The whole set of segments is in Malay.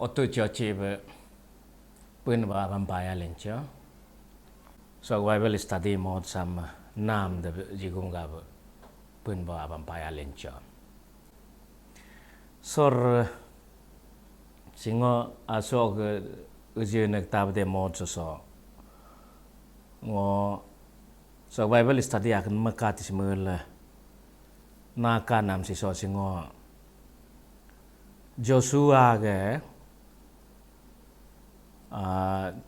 Oto be pun ba vampire lencha. So I will study more some nam the jigunga pun ba vampire lencha. So singo asog ujinek tab de mod so ngo so I will study akan makati semula naka nam si so singo Joshua ke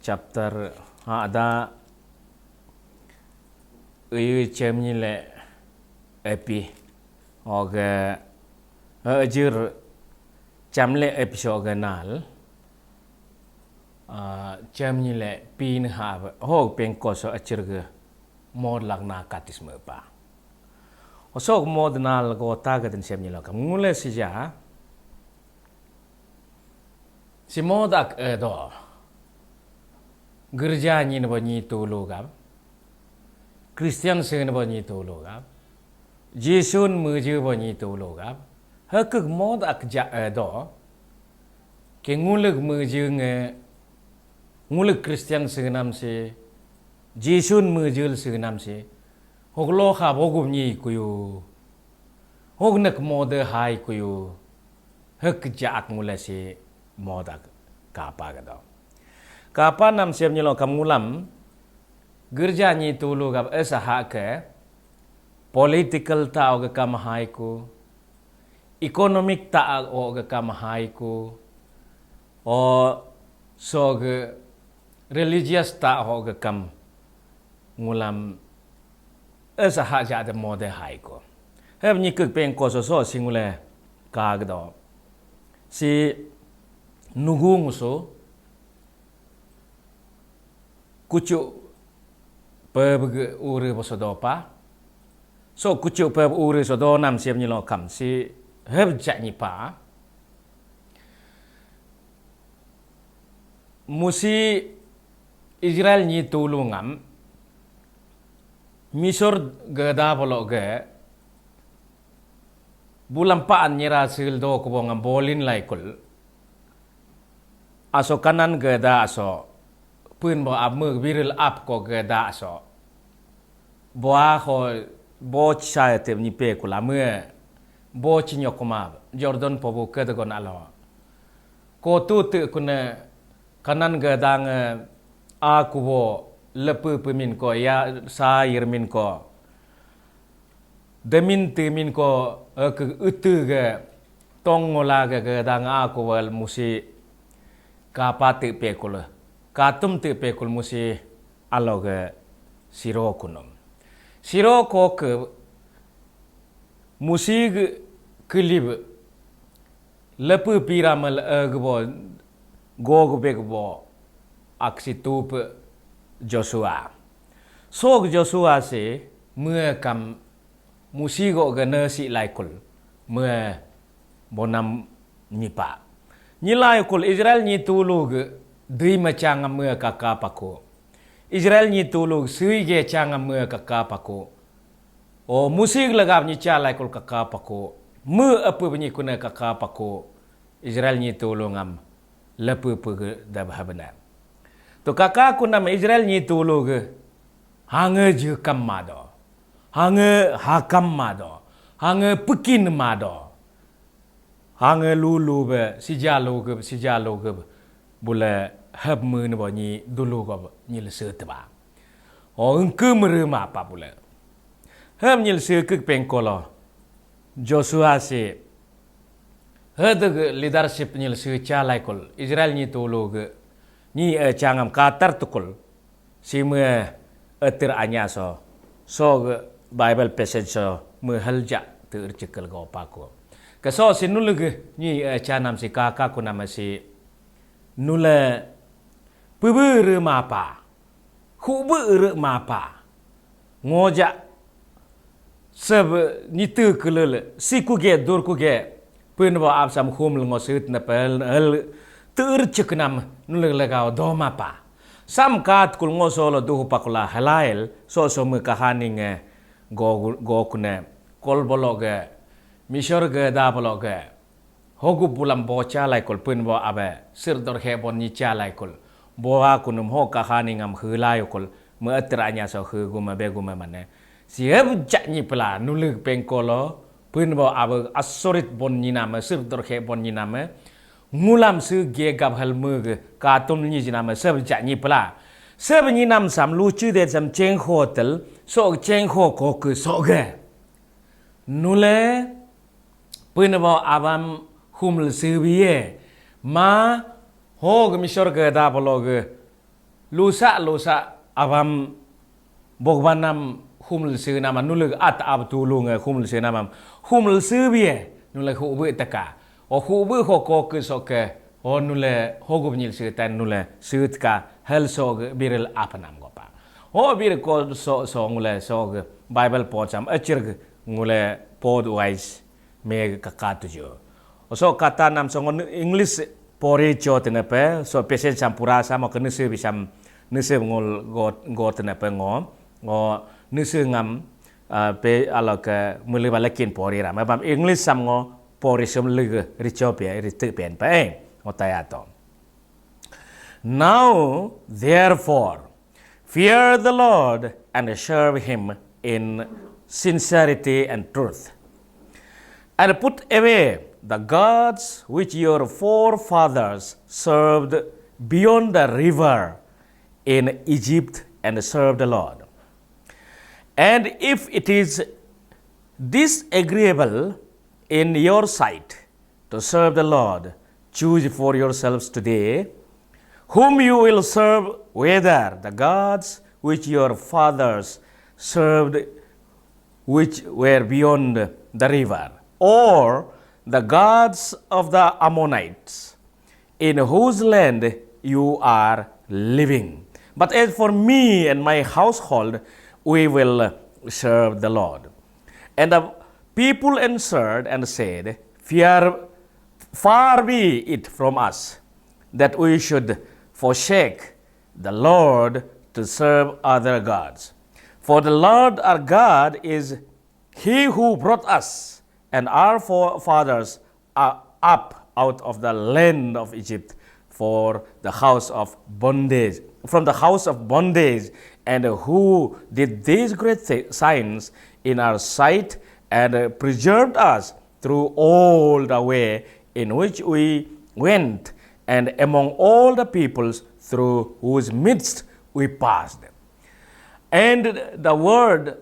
chapter ada chemni le epi oge ajir chamle episode nal chemni le pin have ho pen ko so achirge mod lagna katis me pa osok mod nal go tagaden chemni la kam ngule sija si modak edo gereja ni nabani tolo gab Kristian se nabani tolo gab Jesun meje bani tolo gab hakuk modak ja edo ke nguleg meje nge nguleg Kristian se nam se Jesun mejel se nam se hoglo kha bogum ni kuyu hognak mode hai kuyu hak ja ak mula se modak kapa gado kapa nam siap nyelo kamulam gerja ni tulu gab esaha ke political ta og kam hai ku economic ta og kam hai ku o so ge religious ta og kam ngulam esaha ja de mode hai ku heb ni kek pen ko so singule ka gado si nugung so kucu pebege ure bosodopa so kucu peb ure sodo nam siap ni lo kam si heb ja ni pa musi Israel ni tulungam misor gada bologe bulampaan nyira sil do ko ngam bolin laikul aso kanan gada aso pun bo amur viril ap ko gada aso boa ho bo cha te ni pe kula me bo chi nyokoma Jordan pobu kada gon alo ko tu te kuna kanan gada nge aku bo lepu pemin ko ya sa irmin ko demin temin ko ke utu ge tongola ge gada aku wal musi kapa te pekul katum te pekul musi aloge siro kunum siro ko ke musig kelib lepu piramal agbo gog begbo aksi tup Joshua sok Joshua se mưa kam musigo ge nasi laikul mưa bonam nipa Nilai kul Israel ni tulug dui macang amua kakapako. Israel ni tulug sui ge cang amua kakapako. O musik lagap ni calai kul kakapako. Mu apa bunyi kuna kakapako. Israel ni tulung am lepu pege dabhabana. To kakak kuna Israel ni tulug hange je kam mado. Hange hakam mado. Hange pekin mado. Hange lulu be sijalo ge bule hab mu ne ni dulu go ni le se tba o engke merema pa bule hab ni le se ke pengkolo Joshua se hade leadership ni le se cha lai kol Israel ni tolo ge ni changam katar tukul si me etir anya so ge Bible passage so me halja ter cekel go pa ko kaso si nulege ni chanam si kakak ko nama si nule pebere mapa khubere mapa ngoja seb ni te kelele si ku ge dur ku ge pen ba ab sam khum ngo sit na pel hel ter ceknam nule lega do mapa sam kat kul ngo solo du pakula halail so me kahaning go kune kol bologe misor ge da bologe hogu bulam bo chalai kol pun bo abe sir dor he bon ni chalai kol bo ha kunum ho ka khani ngam khulai kol me atranya so khu guma be guma mane sieb jakni pla nuluk pengkolo pun bo abe asorit bon ni nama sir dor he bon ni nama ngulam su ge gab hal mu ka tum ni jinama seb jakni pla seb ni nam sam lu chu de sam cheng hotel so cheng ho ko ku so ge nule pun bo abam humul sirbiye ma hog misor ke da blog lusa abam bogbanam humul sir nama nuluk at ab tulung humul sir nama humul sirbiye nule hu bu taka o hu bu ho ko ke so ke o nule hogub nyil sir tan nule sir ka hel so biril apanam gopa o bir ko so ngule so bible pocham achir ngule pod wise me kakatu jo so kata nam songon English pori cho tenepe so pesen sampura sama ke nese bisam nese ngol go tenepe ngo nese ngam pe ala ke muli balakin pori ra mabam English sam ngo pori som lege richo pe ritu pen pe ngotayato. Now therefore fear the Lord and serve him in sincerity and truth, and put away the gods which your forefathers served beyond the river in Egypt, and serve the Lord. And if it is disagreeable in your sight to serve the Lord, choose for yourselves today whom you will serve, whether the gods which your fathers served, which were beyond the river, or the gods of the Ammonites, in whose land you are living. But as for me and my household, we will serve the Lord. And the people answered and said, far be it from us that we should forsake the Lord to serve other gods. For the Lord our God is he who brought us and our fathers up out of the land of Egypt from the house of bondage, and who did these great signs in our sight and preserved us through all the way in which we went, and among all the peoples through whose midst we passed. And the Lord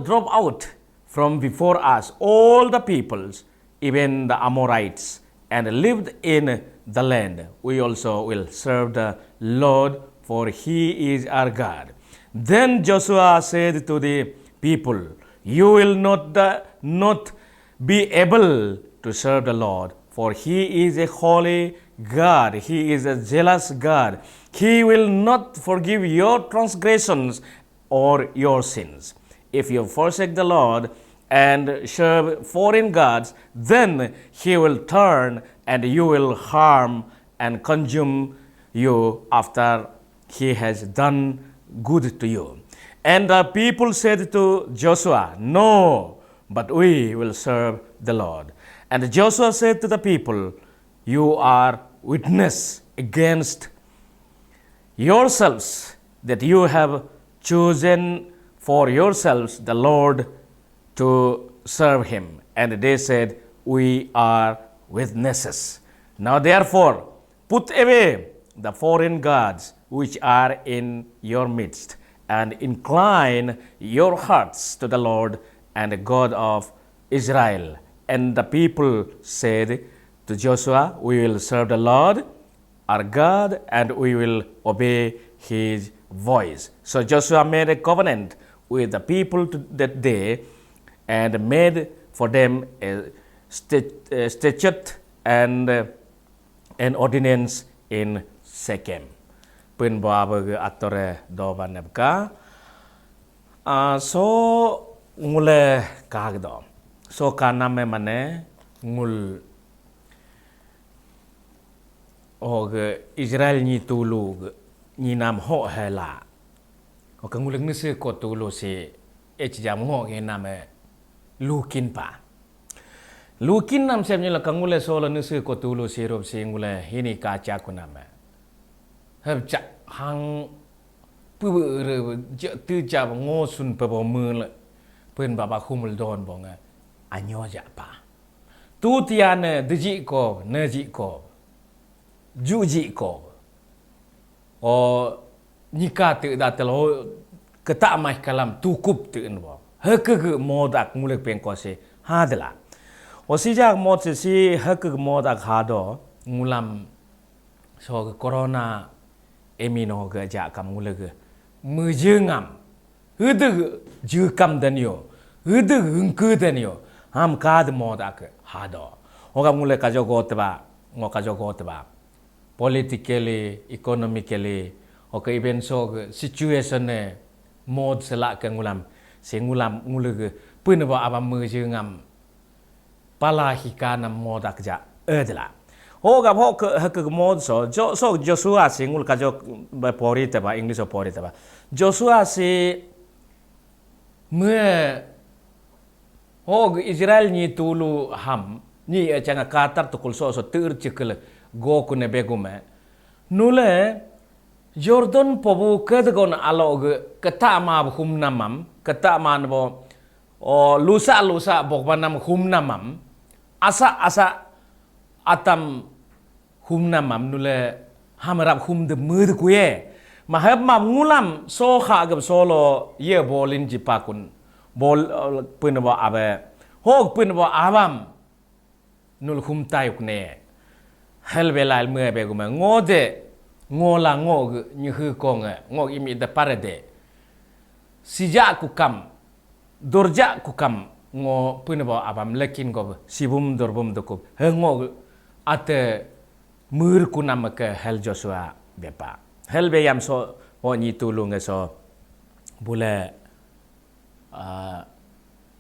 drove out from before us all the peoples, even the Amorites, and lived in the land. We also will serve the Lord, for he is our God. Then Joshua said to the people, you will not be able to serve the Lord, for he is a holy God. He is a jealous God. He will not forgive your transgressions or your sins. If you forsake the Lord and serve foreign gods, then he will turn and you will harm and consume you after he has done good to you. And the people said to Joshua, no, but we will serve the Lord. And Joshua said to the people, you are witness against yourselves that you have chosen for yourselves the Lord to serve him. And they said, we are witnesses. Now therefore, put away the foreign gods which are in your midst, and incline your hearts to the Lord and the God of Israel. And the people said to Joshua, we will serve the Lord our God, and we will obey his voice. So Joshua made a covenant with the people that day, and made for them a statute and an ordinance in Shechem. Pun bawa atore doban nebka. So ngule kagdo. So kana me mane ngul og Israel ni tulug ni nam ho hela. O kanguleng nese ko tulo si jam ho ge name lukin pa. lukin nam semnya la kangule solo nusu ko tulu sirup singule hini kaca ku nama heb cak hang pu re tu ja ngosun pe bo mu le pen baba khumul don bonga anyo ja pa tu tiane deji ko neji ko juji ko o nikah tu da telo ketak mai kalam tukup tu bo heke modak mulek pen ko se hadla o si jak mod si heke modak hado ngulam so corona emino ga ja kam mulek mujengam hede jukam danyo hede hungku danyo ham kad modak hado o kam mulek ka jogo tba ngo ka jogo tba politically economically o ka event so situation ne mod selak ke ngulam sengulam ngulege pun ba abam mujengam pala hikanam modak ja edla hoga hok hak mod so Joshua singul ka jo ba pori te ba English pori te ba Joshua si me hog Israel ni tulu ham ni changa katar to kulso so tur chikle go ku ne begume nule Jordan pobu kedagon alog kata ma hum namam kata man bo o lusa bokbanam hum namam asa atam hum namam nule hamarap hum de mud kuye mahab mam ngulam so kha gab solo ye bolin jipakun bol pun bo abe hok pun bo abam nul hum tayuk ne hel belal me beguma ngode ngola ngog như hư con ngog imi da parade sija ku kam dorja ku kam ngo punabo abam lekin go sibum dorbum dokup he ngog ate mur ku namaka hel Joshua bepa hel be yam so o ni tulung so bule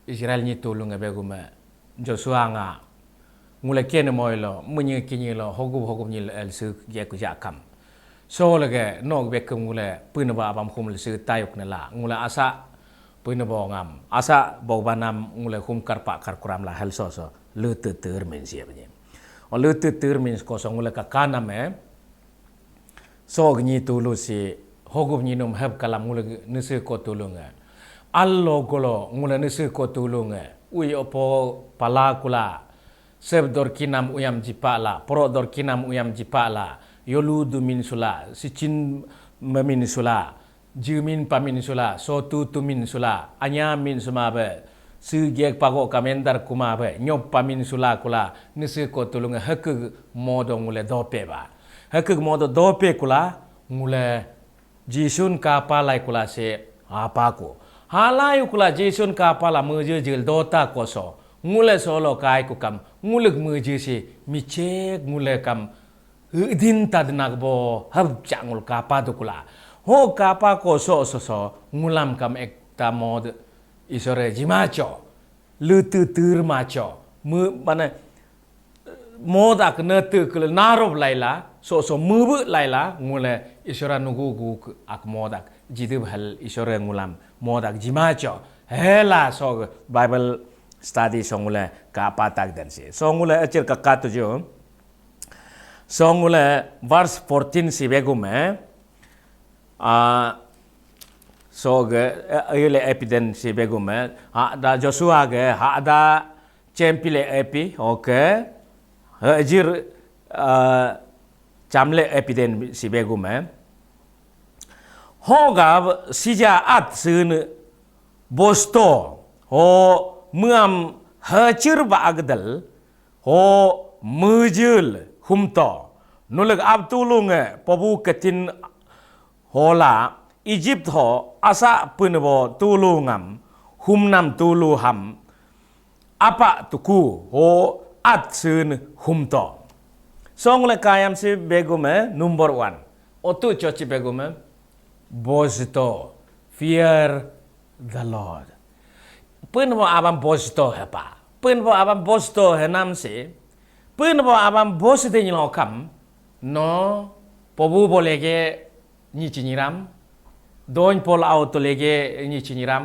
Israel ni tulung be guma Joshua nga ngule kene moilo munye kinyi lo hogub ni el su ye ku ja kam so lage nog be ngule punaba abam khum le su tayuk na la ngule asa punabo ngam asa bogbanam ngule khum karpa karkuram la hel so le ter men sia benye o le ter men ko so ngule ka kaname so gni tulu si hogub ni nom heb kalam ngule nese ko tulunga allo golo ngule nese ko tulunga ui opo pala kula seb dor kinam uyam jipala pro dor kinam uyam jipala yolu du min sula sicin mamin sula jumin pamin sula so tu min sula anya min sumabe su gek pago kamendar kumabe nyop pamin sula kula nese ko tulunga hek modo ngule dope ba hek modo dope kula ngule jisun kapalai kula se apa ko halai kula jisun kapala meje jil dota koso ngule solo kai ku kam ngulek meje si micek ngule kam din tadnak bo hab changul kapa tu kula ho kapa ko so ngulam kam ekta mod isore jimacho lutu tur macho mu mana mod ak netu kul narob laila so mubu laila ngule isora nugu gu ak modak jidib hal isore ngulam modak jimacho hela so Bible study songule kapa tak dan si songule acir kakatu jo songule verse 14 si begume so ge ile epiden si begume ha da Joshua ge ha da chempile epi okay ajir chamle epiden si begume hoga sija at sun bosto ho muam hacir ba agdal ho mujul humto nuleg abtulunge pobu ketin hola Egypt ho asa punbo tulungam humnam tuluham apa tuku ho at sun humto song le kayam si begume number 1 otu chochi begume bosto fear the Lord punbo abam bosto hepa punbo abam bosto henam si punbo abam bosto ni lokam no pobu bolege ni chiniram don pol auto lege ni chiniram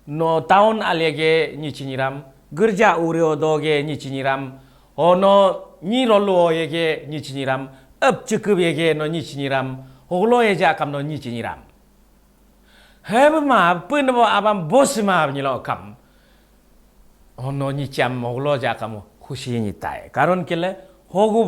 no town alege ni chiniram gerja urio doge nichiniram ono ni rolo yege nichiniram up cukup yege no nichiniram holo eja kam no nichiniram heb ma pun bo abam bos ma ni lo kam ono nicham holo ja kam khushi ni tai karon kele hogu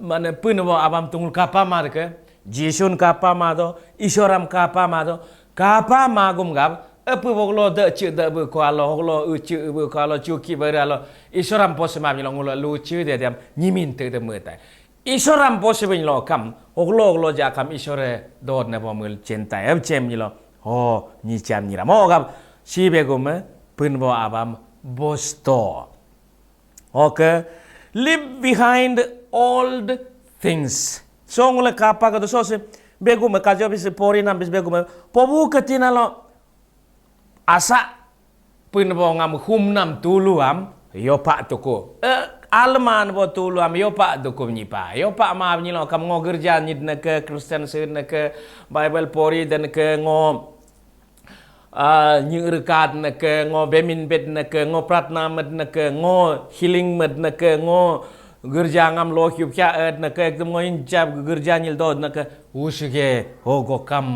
mane pun bo abam tungul kapa mar ke jisun kapa ma do isoram kapa ma do kapa ma gum gab apa boglo de ci de bu ko alo holo ci bu ko alo cuki beralo isoram pos ma ni lo ngulo lu ci de dem nyimin te de mutai isoram pos ben lo kam holo ja kam isore dod ne bo mul cinta em cem ni lo ho ni cham ni ra mo gab si be gum pun bo abam bosto okay live behind old things so ngule kapa ka do so se begum ka job se pori nam bis begum pobu katina lo asa pun bo ngam hum nam tuluam yo pak toko alman bo tuluam yo pak toko ni pa yo pak ma ni lo kam ngo gerja ni ne ke Kristen se ne ke Bible pori dan ke ngo những rekat ne ke ngo bemin bet ne ke ngo pratna med ne ke ngo healing med ne ke ngo gerja ngam lo hyup cha ed ne ke ngo injab gerja nil dod ne ke usge ho go kam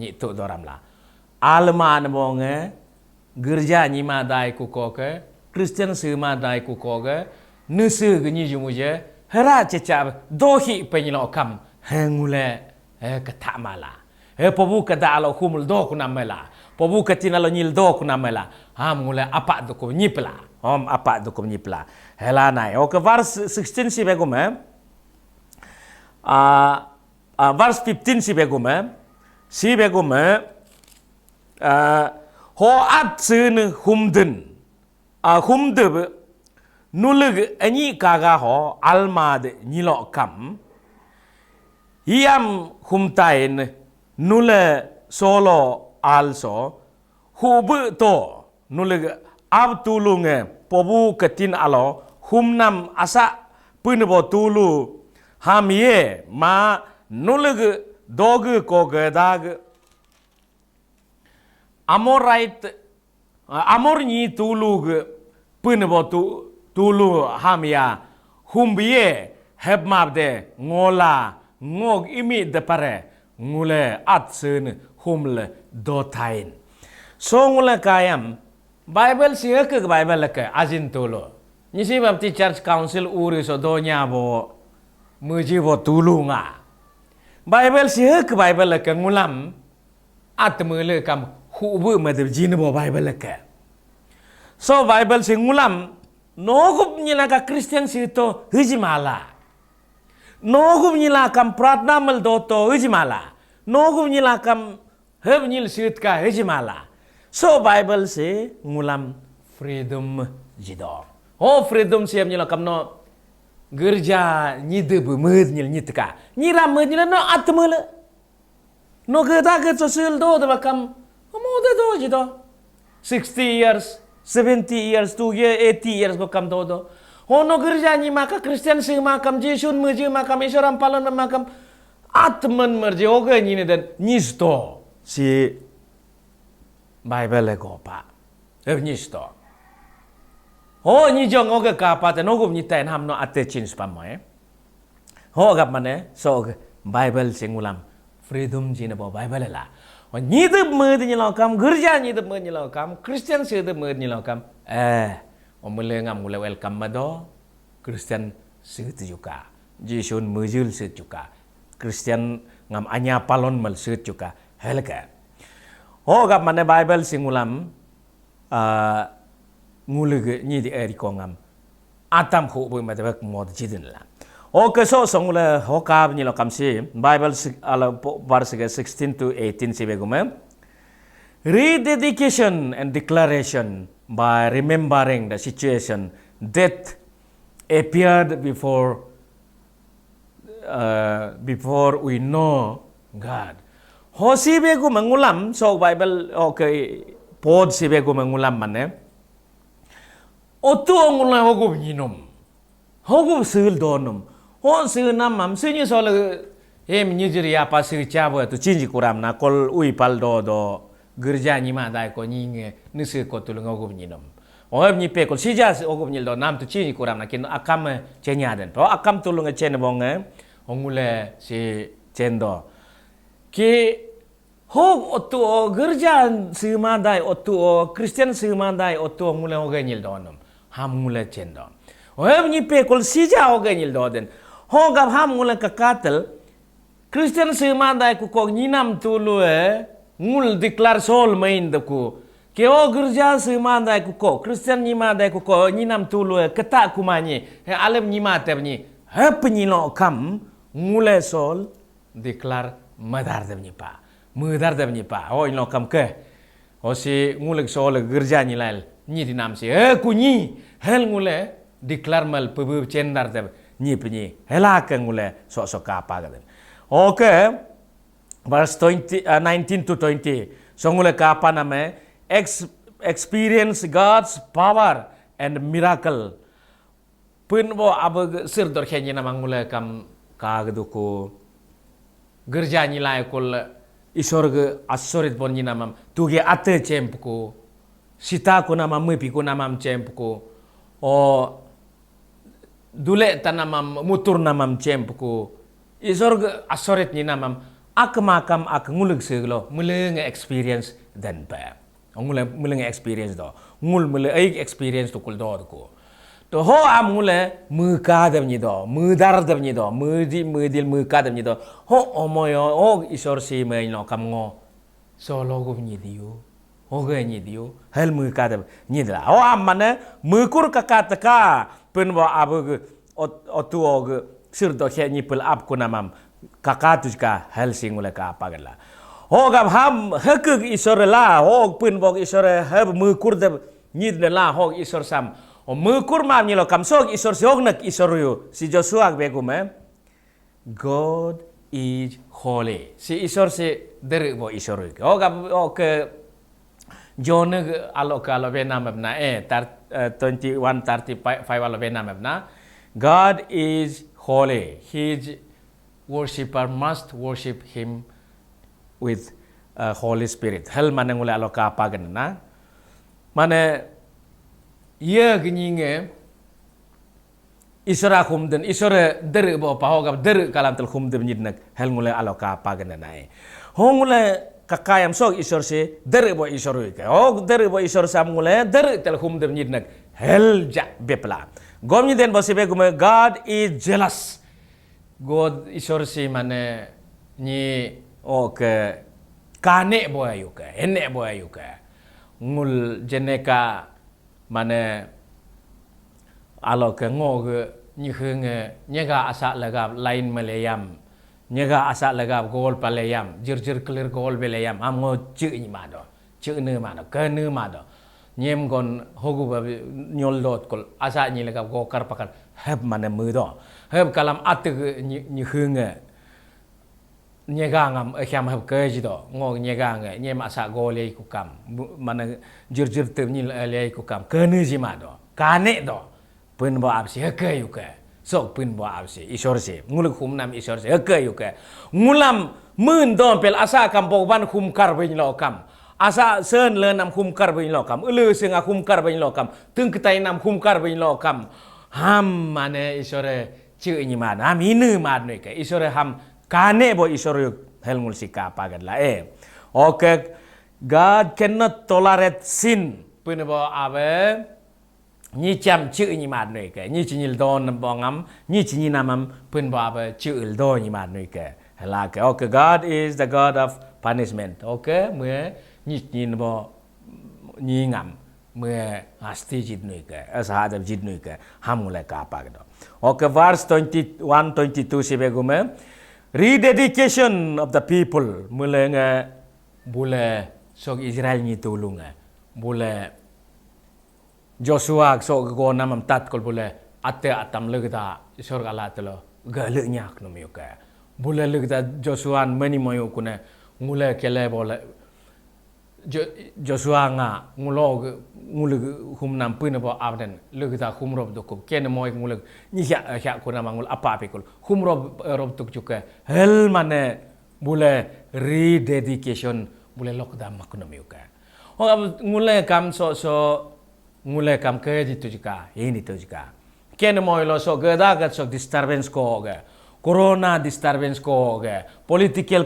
ni tu doram la alman bo nge gerja ni ma dai ku ko ke Kristen se ma dai ku ko ke nu se ge ni ju mu je hara che cha do hi pe ni lo kam hengule ka tha mala pobu ka da lo humul do ku namela pobu ka tin lo nil do ku namela ngule apa do ku nyipla apa do ku nyipla hela nai ke verse 16 si begum verse 15 si begum ho at sun humden humde nuleg ani kaga ho almad nilo kam hiam humtain nule solo also hubu to nuleg ab tulunge pobu ketin alo humnam asa punbo tulu hamie ma nuleg dog ko gadag amor ni tulug punbo tulu hamia humbie hebmabde ngola ngog imi de pare ngule atsun humle dotain so ngule kayam Bible siya ke Bible ke azin tulo nisi bapti church council uri so donya bo muji bo tulu nga Bible siya ke Bible ke ngulam at mele kam hubu madab jin bo Bible ke so Bible si ngulam nogup nyila ka Christian si to hijimala nogup nyila kam pratna mal do to hijimala nogup nyila kam heb nyil sit ka hijimala so Bible si ngulam freedom jido freedom siam nyila kam no gerja nyide bu med nyil nyitka nyira med nyila no atmele no geda ke social do de kam mo de do jido 60 years 70 years 2 years 80 years ko kam do no gerja nyi maka Christian sing makam Jisun meji makam Isoram palon makam atman merje oge nyine dan nyisto si Bible ko pa nyisto ni jong oge ka pa te no gum ni ten ham no ate chin spam mo gap mane so Bible singulam freedom jine bo Bible la ni de me de ni lo kam gerja ni de me ni lo kam Christian se de me ni lo kam mule ngam mule welcome mado Christian se tu juga Jisun mujul se juga Christian ngam anya palon mal se juga helka gap mane Bible singulam ngule ni di eri ko ngam atam khu bu ma de mod jidin la so songule hokab ni lo kam si Bible ala verse 16 to 18 si begume rededication and declaration by remembering the situation that appeared before we know God si begu mengulam so Bible pod si begu mengulam mane otu ngula hogub nyinom hogub sul donum sul namam sunyi sol nyijiri apa sul chabo tu cinji kuram na kol ui pal do gerja nyima dai ko nyinge nisi ko tulung hogub nyinom Oh ni pe kol sija ogop nyil do nam tu chi ni kuram na kin akam cenya den. Oh akam tulung chen bong ongule si cendo. Ki hog otu o gerja simandai otu o Christian simandai otu ngule oganyil do nom. Ham ngule cendo. Oh ni pe kol sija oganyil do den. Hogap ham ngule kakatel Christian simandai ku kog nyinam tulu ngul declare sol main deku. Ke o gerja simandai ku ko Christian nyimandai ku ko nyinam tulu keta kumanyi. Alam nyimate ni. Ha penyilo kam ngule sol declare madar de pa. Mudar de pa. Oh ino kam ke. O si ngule sol gerja nyilal ni dinam si. Ku ni hel ngule declare mal pebu cendar de ni penyi. Hela ke ngule sok ka apa gaden. Okay, verse 19 to 20. So ngule ka apa nama? Experience God's power and miracle. Pun bo abag sir dor kenya nama ngule kam kagduku. Gerja nilai kul isorg asorit bon nama tuge ate cempku. Sita ko nama mepi ko nama cempku. O dule tanamam mutur nama cempku. Isorg asorit ni namam akmakam ak nguleg seglo muleng experience dan pa muleng experience do ngul mule ai experience to kul do ko to ho am ngule muka dam ni do mudar dam ni do mudil muka dam ni do ho omoyo o isor si me no kam ngo so logo ni dio ho ge ni dio hel muka dam ni da o am mane mukur kakataka pen wa abug otu og sir do khe ni pel ap ko namam kakatus ka hel singule ka pagala ho gab ham hek isor la ho pun bok isor heb mukur de ni de la ho isor sam o mukur ma ni lo kam sok isor sok nak isor yu si Joshua be ko me God is holy si isor se der bo isor yu ho gab o ke John alo be nam na 21:35 alo be nam na God is holy. His worshipper must worship him with Holy Spirit. Hal mana ngule aloka apa na? Mana ia geninge isra khum den isra der bo pa hoga der kalam tel khum den nyidnak hal ngule aloka apa na ai. Ho ngule kakayam sok isor se der bo isor ke. Oh der bo isor sam ngule der tel khum den nyidnak hal ja bepla. Gomni den bose be gume God is jealous. God isor si mane ni ke kane bo ayu ke ene bo ayu ke ngul jeneka mane alo ke ngog ni khenge nyega asa lagab lain malayam nyega asa lagab gol palayam jir clear gol belayam am ngo chu ni ma do chu ne ma do ke ne ma do nyem gon hogu ba nyol dot kol asa ni lagab go kar pakar heb mane mu do heb kalam at ni khenge nyega ngam kham heb ke ji do ngo nyega nge nyem asa go le ku kam mane jir te ni le ku kam ke ne ji ma do kane do pun bo absi ke yu ke so pun bo absi isor se ngul khum nam isor se ke yu ke ngulam mun don pel asa kam bo ban khum kar bin lo kam asa sen le nam khum kar bin lo kam ulu se nga khum kar bin lo kam tung ketai nam khum kar bin lo kam ham mane isore chữ ni man ham inu man ne ke isore ham kane bo isore hel ngul sika pagan la okay God cannot tolerate sin pun bo abe ni cham chữ ni man ne ke ni chinil don bo ngam ni chini namam pun bo abe chữ do ni man ne ke la ke okay God is the God of punishment okay mue ni bo ni ngam mue asti jid ne ke asa adab jid ne ke ham ngule ka pa do okay verse 21-22 sibegume rededication of the people mule nge bule sok Israel ni tulunga bule Joshua sok go namam tat kol bule ate atam legda sorga latelo gale nyak no mioka bule legda Joshua mani moyo kune ngule kele bole Joshua nga ngulog nguleg humnam puna bo abden legda humrob dokup ken moy nguleg ni ya kuna mangul apa pikul humrob rob tuk juga hel mane bule rededication bule lokda makno mioka ngule kam so ngule kam ke di tu juga ini tu juga ken mo lo so ge da ga so disturbance ko ge corona disturbance ko ge political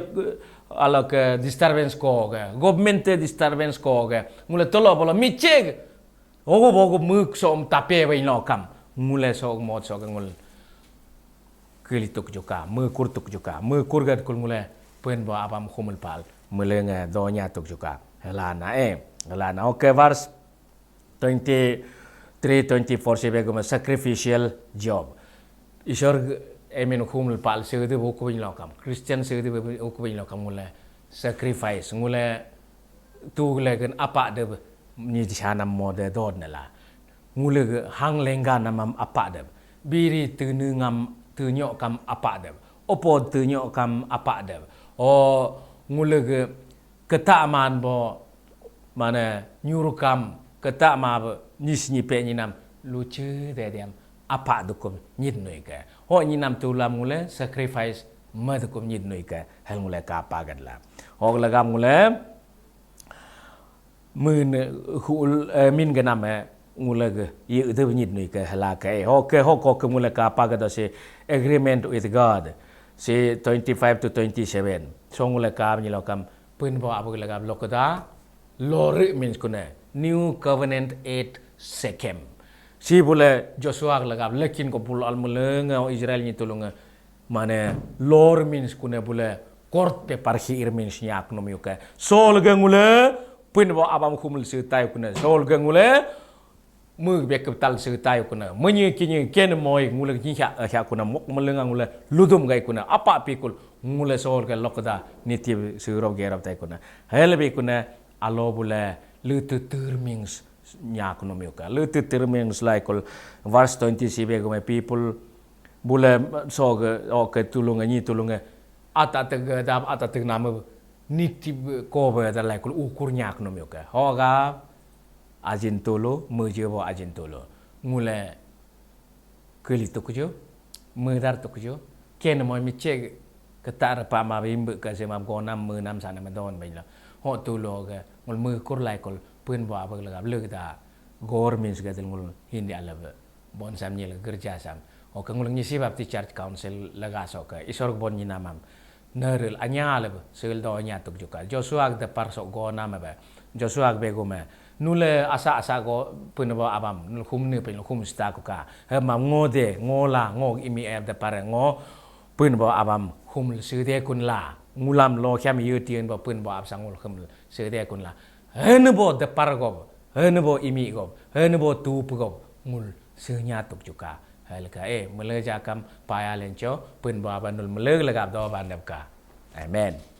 alok disturbance ko ge government disturbance ko ge ngule tolo bolo miche ogo bogo muk so tape we no kam ngule so mo so ngul kelituk juga mekur tuk juga mekur gad kul ngule pen bo abam khumul pal melenga donya tuk juga helana helana okay verse 23-24 sebegum sacrificial job isor emin khumul pal segede bo ko bin lokam christian segede bo ko bin lokam ngule sacrifice ngule tu legen apa de ni jana mode dod nala ngule hang lengga namam apa de biri tenu ngam tunyok kam apa de opo tunyok kam apa de o ngule ge ketaman bo mana nyurukam ketak ma nis ni pe ni nam lucu de diam apa dukum nyit noi ke ho ni nam tu lam ngule sacrifice ma dukum nyit noi ke hal ngule ka apa gad la ho lagam ngule mun khul min ga nam ngule ge ye de nyit noi ke hala ke ho ko ngule ka apa gad se agreement with God se 25-27 so ngule ka ni lokam pun bo abu lagam lokada lori means kuna New Covenant 8 Sechem. Si boleh Joshua lagap lekin ko pul al mulenga Israel ni tulunga mana lor means kuna boleh court pe parhir means nyak no miuka. Sol gangule pun ba abam khumul setai kuna sol gangule mu be kapital setai kuna menye kini ken moy ngule kya kuna mok mulenga ngule ludum gai kuna apa pikul ngule sol ga lokda niti surau gerap tai kuna helbe kuna alo boleh lutu termings nyak no miuka lutu termings like verse 20 sibe go my people bule so ke tulunga ni tulunga ata tega dab ata teg nama niti ko ba da like ukur nyak no miuka hoga ajin tolo meje bo ajin tolo ngule keli to kujo medar to kujo ken mo mi che ketar pa ma bimbe ka se mam go nam me nam sana ma don baila ho tulo ga ngul mu kur lai kol pun ba ba la le da gor means ga ngul hindi ala bon sam ni la gerja sam o ka ngul ni si bab ti church council laga so ka isor bon ni namam neril anya la sel do nya tuk juga joshua da par so go nama ba joshua be go ma nule asa go pun ba abam nul khum ni pe khum sta ko ka ha ma ngode ngola ngog imi ab da par ngo pun ba abam khum su de kun la ngulam lo kham yu tien ba pun ba ab sangul khum su de kun la henebo de pargo henebo imi go henebo tu go ngul senya tuk juga halka mele jakam paya lencho pun ba banul mele lagap do ban ka amen